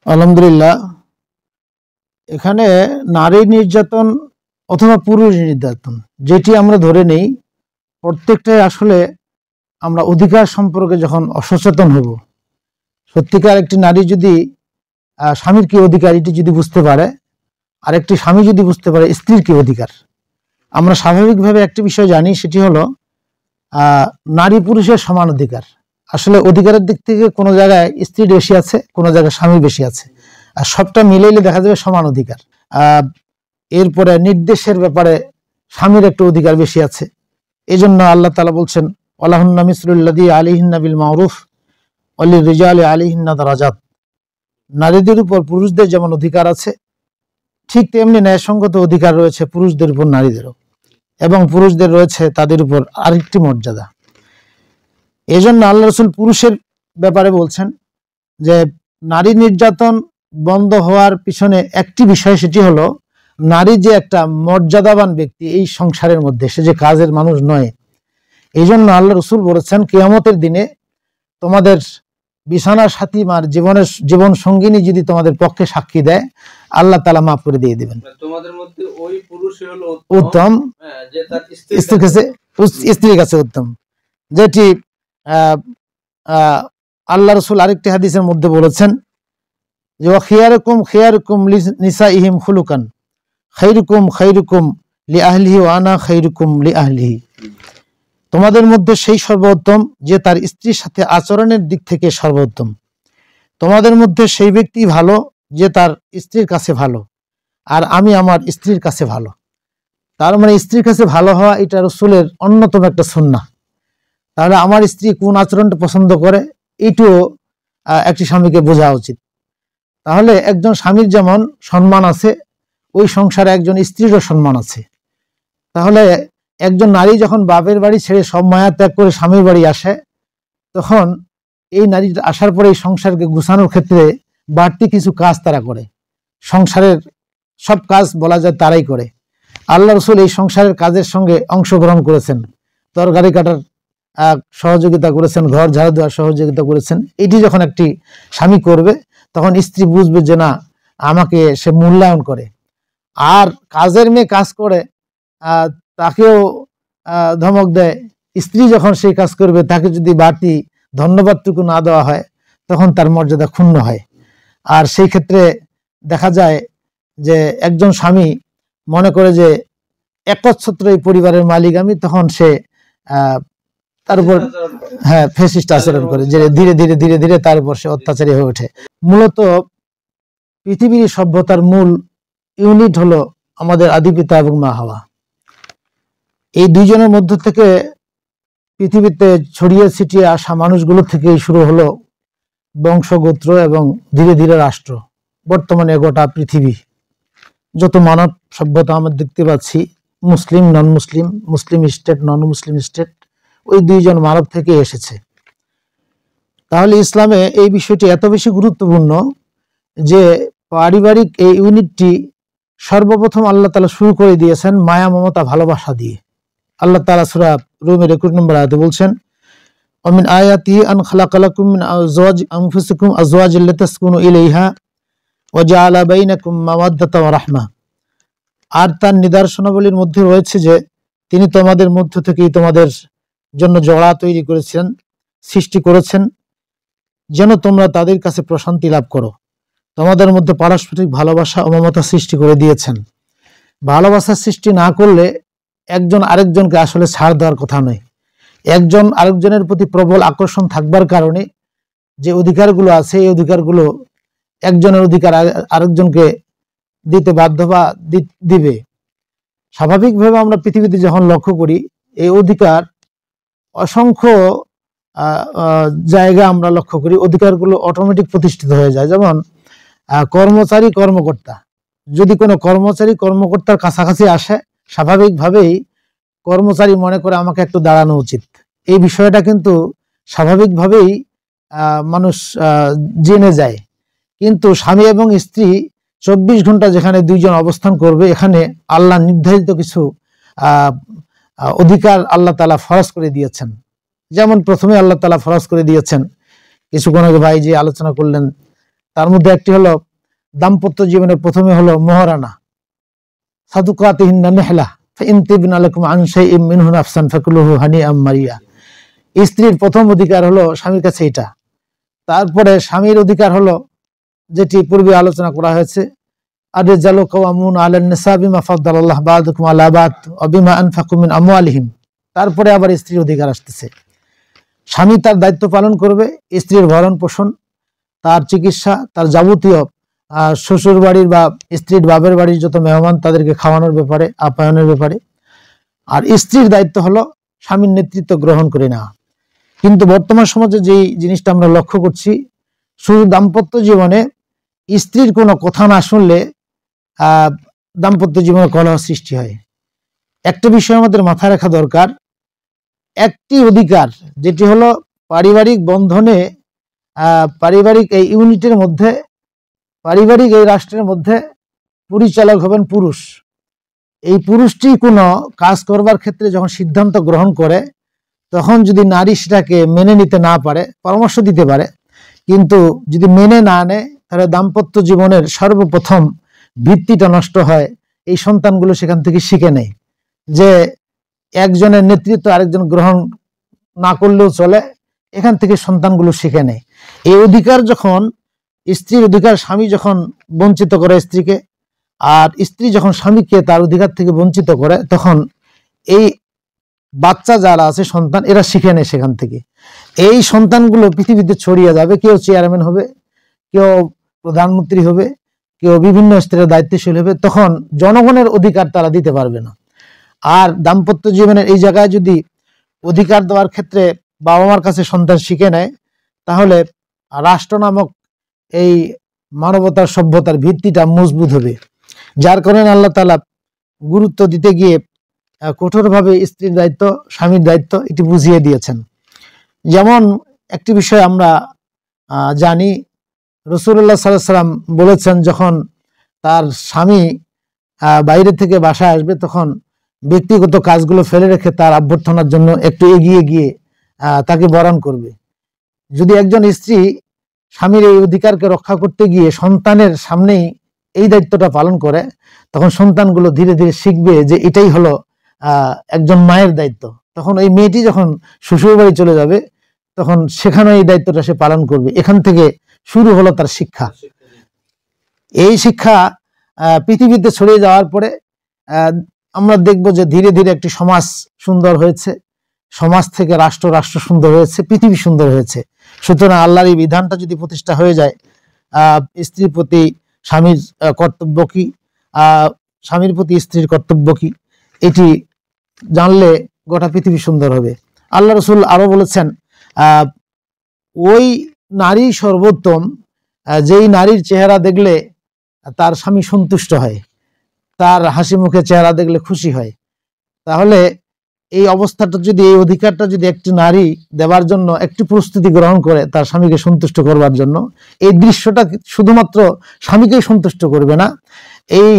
আলহামদুলিল্লাহ। এখানে নারী নির্যাতন অথবা পুরুষ নির্যাতন যেটি আমরা ধরে নেই, প্রত্যেকটাই আসলে আমরা অধিকার সম্পর্কে যখন অসচেতন হব, সত্যিকার একটি নারী যদি স্বামীর কি অধিকার এটি যদি বুঝতে পারে, আর একটি স্বামী যদি বুঝতে পারে স্ত্রীর কি অধিকার। আমরা স্বাভাবিকভাবে একটি বিষয় জানি, সেটি হলো নারী পুরুষের সমান অধিকার। আসলে অধিকারের দিক থেকে কোনো জায়গায় স্ত্রী বেশি আছে, কোনো জায়গায় স্বামী বেশি আছে, আর সবটা মিলাইলে দেখা যাবে সমান অধিকার। এরপরে নির্দেশের ব্যাপারে স্বামীর একটু অধিকার বেশি আছে। এই জন্য আল্লাহ তাআলা বলছেন, ওয়ালাহুন্না মিসলুল্লাযী আলাইহিন্না বিল মারুফ ওয়ালির-রিজালি আলাইহিন্না দারাজাত। নারীদের উপর পুরুষদের যেমন অধিকার আছে, ঠিক তেমনি ন্যায়সঙ্গত অধিকার রয়েছে পুরুষদের উপর নারীদেরও, এবং পুরুষদের রয়েছে তাদের উপর আরেকটি মর্যাদা। এই জন্য আল্লাহ রাসূল পুরুষের ব্যাপারে বলছেন যে নারী নির্যাতন বন্ধ হওয়ার পিছনে একটি বিষয়, সেটি হলো নারী যে একটা মর্যাদাবান ব্যক্তি এই সংসারের মধ্যে, সে যে কাজের মানুষ নয়। এই জন্য আল্লাহ রাসূল বলেছেন, কিয়ামতের দিনে তোমাদের বিছানার সাথী মার জীবন সঙ্গিনী যদি তোমাদের পক্ষে সাক্ষী দেয়, আল্লাহ তাআলা মাফ করে দিয়ে দিবেন। তোমাদের মধ্যে ওই পুরুষই হলো উত্তম, যে তার স্ত্রীর কাছে উত্তম। যেটি আল্লাহ রাসূল আরেকটি হাদিসের মধ্যে বলেছেন যে খিয়ারুকুম খিয়ারুকুম লিনিসাইহিম খুলুকান খায়রুকুম খায়রুকুম লিআহলিহি ওয়া আনা খায়রুকুম লিআহলিহি। তোমাদের মধ্যে সেই সর্বোত্তম যে তার স্ত্রীর সাথে আচরণের দিক থেকে সর্বোত্তম। তোমাদের মধ্যে সেই ব্যক্তি ভালো যে তার স্ত্রীর কাছে ভালো, আর আমি আমার স্ত্রীর কাছে ভালো। তার মানে স্ত্রীর কাছে ভালো হওয়া এটা রাসূলের অন্যতম একটা সুন্নাহ। তাহলে আমার স্ত্রী কোন আচরণটা পছন্দ করে, এটিও একটি স্বামীকে বোঝা উচিত। তাহলে একজন স্বামীর যেমন সম্মান আছে, ওই সংসারে একজন স্ত্রীরও সম্মান আছে। তাহলে একজন নারী যখন বাপের বাড়ি ছেড়ে সব মায়া ত্যাগ করে স্বামীর বাড়ি আসে, তখন এই নারী আসার পরে এই সংসারকে গুছানোর ক্ষেত্রে বাড়তি কিছু কাজ তারা করে। সংসারের সব কাজ বলা যায় তারাই করে। আল্লাহ রাসূল এই সংসারের কাজের সঙ্গে অংশগ্রহণ করেছেন, তরকারি কাটার সহযোগিতা করেছেন, ঘর ঝাড়ু দেওয়ার সহযোগিতা করেছেন। এটি যখন একটি স্বামী করবে, তখন স্ত্রী বুঝবে যে না, আমাকে সে মূল্যায়ন করে। আর কাজের মেয়ে কাজ করে, তাকেও ধমক দেয়। স্ত্রী যখন সেই কাজ করবে, তাকে যদি বাড়তি ধন্যবাদটুকু না দেওয়া হয়, তখন তার মর্যাদা ক্ষুণ্ণ হয়। আর সেই ক্ষেত্রে দেখা যায় যে একজন স্বামী মনে করে যে একচ্ছত্র এই পরিবারের মালিক আমি, তখন সে তার উপর ফ্যাসিস্ট আচরণ করে, যে ধীরে ধীরে ধীরে ধীরে তার উপর সে অত্যাচারী হয়ে ওঠে। মূলত পৃথিবীর সভ্যতার মূল ইউনিট হলো আমাদের আদিপিতা এবং মা হাওয়া। এই দুইজনের মধ্য থেকে পৃথিবীতে ছড়িয়ে ছিটিয়ে আসা মানুষগুলো থেকেই শুরু হলো বংশগোত্র এবং ধীরে ধীরে রাষ্ট্র। বর্তমানে গোটা পৃথিবী যত মানব সভ্যতা আমরা দেখতে পাচ্ছি, মুসলিম নন মুসলিম, মুসলিম স্টেট নন মুসলিম স্টেট, ওই দুইজন মানব থেকে এসেছে। তাহলে ইসলামে এই বিষয়টি এত বেশি গুরুত্বপূর্ণ যে পারিবারিক এই ইউনিটটি সর্বপ্রথম আল্লাহ তাআলা শুরু করে দিয়েছেন মায়া মমতা ভালোবাসা দিয়ে। আল্লাহ তাআলা সূরা রুমের 21 নম্বর আয়াতে বলছেন, ওমিন আয়াতিহি আন খালাকালাকুম মিন আনফুসিকুম আজওয়াজাল লিতাসকুনু ইলাইহা ওয়া জাআলা বাইনাকুম মাওয়াদ্দাতা ওয়া রাহমা। আর তার নিদর্শনাবলীর মধ্যে রয়েছে যে তিনি তোমাদের মধ্য থেকেই তোমাদের জন্য জোড়া তৈরি করেছেন, সৃষ্টি করেছেন, যেন তোমরা তাদের কাছে প্রশান্তি লাভ করো। তোমাদের মধ্যে পারস্পরিক ভালোবাসা ও মমতা সৃষ্টি করে দিয়েছেন। ভালোবাসার সৃষ্টি না করলে একজন আরেকজনকে আসলে ছাড় দেওয়ার কথা নয়। একজন আরেকজনের প্রতি প্রবল আকর্ষণ থাকবার কারণে যে অধিকারগুলো আছে, এই অধিকারগুলো একজনের অধিকার আরেকজনকে দিতে বাধ্য বা দিবে। স্বাভাবিকভাবে আমরা পৃথিবীতে যখন লক্ষ্য করি, এই অধিকার অসংখ্য জায়গা আমরা লক্ষ্য করি, অধিকারগুলো অটোমেটিক প্রতিষ্ঠিত হয়ে যায়। যেমন কর্মচারী কর্মকর্তা, যদি কোনো কর্মচারী কর্মকর্তার কাছাকাছি আসে, স্বাভাবিকভাবেই কর্মচারী মনে করে আমাকে একটু দাঁড়ানো উচিত। এই বিষয়টা কিন্তু স্বাভাবিকভাবেই মানুষ জেনে যায়। কিন্তু স্বামী এবং স্ত্রী 24 ঘন্টা যেখানে দুইজন অবস্থান করবে, এখানে আল্লাহ নির্ধারিত কিছু অধিকার আল্লাহ তাআলা ফরজ করে দিয়েছেন। যেমন প্রথমে আল্লাহ তাআলা ফরজ করে দিয়েছেন, কিছুক্ষণ আগে ভাই যে আলোচনা করলেন তার মধ্যে একটি হলো দাম্পত্য জীবনে প্রথমে হলো মোহরানা, সাদুকাতিহিন্না নিহলা ফাইন তিবনা লাকুম আন শাইইন মিনহু নাফসান ফাকুলুহু হানিআম মারিয়া। স্ত্রীর প্রথম অধিকার হলো স্বামীর কাছে এটা। তারপরে স্বামীর অধিকার হলো যেটি পূর্বে আলোচনা করা হয়েছে, আর-রিজালু কাওয়ামুনা আলান নিসা বিমা ফাদ্দালাল্লাহু বা'দাকুম আলা বা'দ ওয়া বিমা আনফাকু মিন আমওয়ালিহিম। তারপরে আবার স্ত্রীর অধিকার আসতেছে। স্বামী তার দায়িত্ব পালন করবে, স্ত্রীর ভরণ পোষণ, তার চিকিৎসা, তার যাবতীয় শ্বশুর বাড়ির বা স্ত্রীর বাপের বাড়ির যত মেহমান তাদেরকে খাওয়ানোর ব্যাপারে, আপ্যায়নের ব্যাপারে। আর স্ত্রীর দায়িত্ব হলো স্বামীর নেতৃত্ব গ্রহণ করে নেওয়া। কিন্তু বর্তমান সমাজে যেই জিনিসটা আমরা লক্ষ্য করছি, শুধু দাম্পত্য জীবনে স্ত্রীর কোনো কথা না শুনলে দাম্পত্য জীবনে কলহ সৃষ্টি হয়। একটা বিষয় আমাদের মাথায় রাখা দরকার, একটি অধিকার যেটি হলো পারিবারিক বন্ধনে, পারিবারিক এই ইউনিটের মধ্যে, পারিবারিক এই রাষ্ট্রের মধ্যে পরিচালক হবেন পুরুষ। এই পুরুষটি কোনো কাজ করবার ক্ষেত্রে যখন সিদ্ধান্ত গ্রহণ করে, তখন যদি নারী সেটাকে মেনে নিতে না পারে, পরামর্শ দিতে পারে, কিন্তু যদি মেনে না নেয়, তাহলে দাম্পত্য জীবনের সর্বপ্রথম ভিত্তিটা নষ্ট হয়। এই সন্তানগুলো সেখান থেকে শিখে নেয় যে একজনের নেতৃত্ব আরেকজন গ্রহণ না করলেও চলে, এখান থেকে সন্তানগুলো শিখে নেয়। এই অধিকার যখন স্ত্রীর অধিকার স্বামী যখন বঞ্চিত করে স্ত্রীকে, আর স্ত্রী যখন স্বামীকে তার অধিকার থেকে বঞ্চিত করে, তখন এই বাচ্চা যারা আছে সন্তান, এরা শিখে নেয় সেখান থেকে। এই সন্তানগুলো পৃথিবীতে ছড়িয়ে যাবে, কেউ চেয়ারম্যান হবে, কেউ প্রধানমন্ত্রী হবে, কেউ বিভিন্ন স্তরের দায়িত্বশীল হবে। তখন জনগণের অধিকার তারা দিতে পারবে না। আর দাম্পত্য জীবনের এই জায়গায় যদি অধিকার দেওয়ার ক্ষেত্রে বাবা মার কাছে সন্তান শিখে নেয়, তাহলে রাষ্ট্র নামক এই মানবতার সভ্যতার ভিত্তিটা মজবুত হবে। যার কারণে আল্লাহ তাআলা গুরুত্ব দিতে গিয়ে কঠোরভাবে স্ত্রীর দায়িত্ব, স্বামীর দায়িত্ব এটি বুঝিয়ে দিয়েছেন। যেমন একটি বিষয় আমরা জানি, রাসূলুল্লাহ সাল্লাল্লাহু আলাইহি ওয়াসাল্লাম বলেছেন, যখন তার স্বামী বাইরে থেকে বাসায় আসবে, তখন ব্যক্তিগত কাজগুলো ফেলে রেখে তার অভ্যর্থনার জন্য একটু এগিয়ে গিয়ে তাকে বরণ করবে। যদি একজন স্ত্রী স্বামীর এই অধিকারকে রক্ষা করতে গিয়ে সন্তানের সামনেই এই দায়িত্বটা পালন করে, তখন সন্তানগুলো ধীরে ধীরে শিখবে যে এটাই হলো একজন মায়ের দায়িত্ব। তখন এই মেয়েটি যখন শ্বশুর বাড়ি চলে যাবে, তখন সেখানে এই দায়িত্বটা সে পালন করবে। এখান থেকে শুরু হলো তার শিক্ষা। এই শিক্ষা পৃথিবীতে ছড়িয়ে যাওয়ার পরে আমরা দেখব যে ধীরে ধীরে একটি সমাজ সুন্দর হয়েছে, সমাজ থেকে রাষ্ট্র, রাষ্ট্র সুন্দর হয়েছে, পৃথিবী সুন্দর হয়েছে। সুতরাং আল্লাহর এই বিধানটা যদি প্রতিষ্ঠা হয়ে যায়, স্ত্রীর প্রতি স্বামীর কর্তব্য কি, স্বামীর প্রতি স্ত্রীর কর্তব্য কি, এটি জানলে গোটা পৃথিবী সুন্দর হবে। আল্লাহ রাসূল আরো বলেছেন, ওই নারী সর্বোত্তম যেই নারীর চেহারা দেখলে তার স্বামী সন্তুষ্ট হয়, তার হাসি মুখে চেহারা দেখলে খুশি হয়। তাহলে এই অবস্থাটা যদি, এই অধিকারটা যদি একটি নারী দেবার জন্য একটি প্রস্তুতি গ্রহণ করে তার স্বামীকে সন্তুষ্ট করবার জন্য, এই দৃশ্যটা শুধুমাত্র স্বামীকেই সন্তুষ্ট করবে না, এই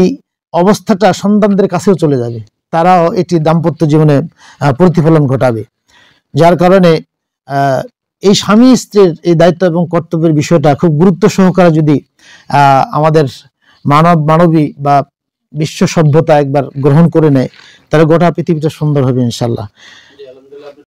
অবস্থাটা সন্তানদের কাছেও চলে যাবে, তারাও এটি দাম্পত্য জীবনে প্রতিফলন ঘটাবে। যার কারণে এই স্বামী স্ত্রীর এই দায়িত্ব এবং কর্তব্যের বিষয়টা খুব গুরুত্ব সহকারে যদি আমাদের মানবী বা বিশ্ব সভ্যতা একবার গ্রহণ করে নেয়, তাহলে গোটা পৃথিবীটা সুন্দর হবে ইনশাল্লাহ।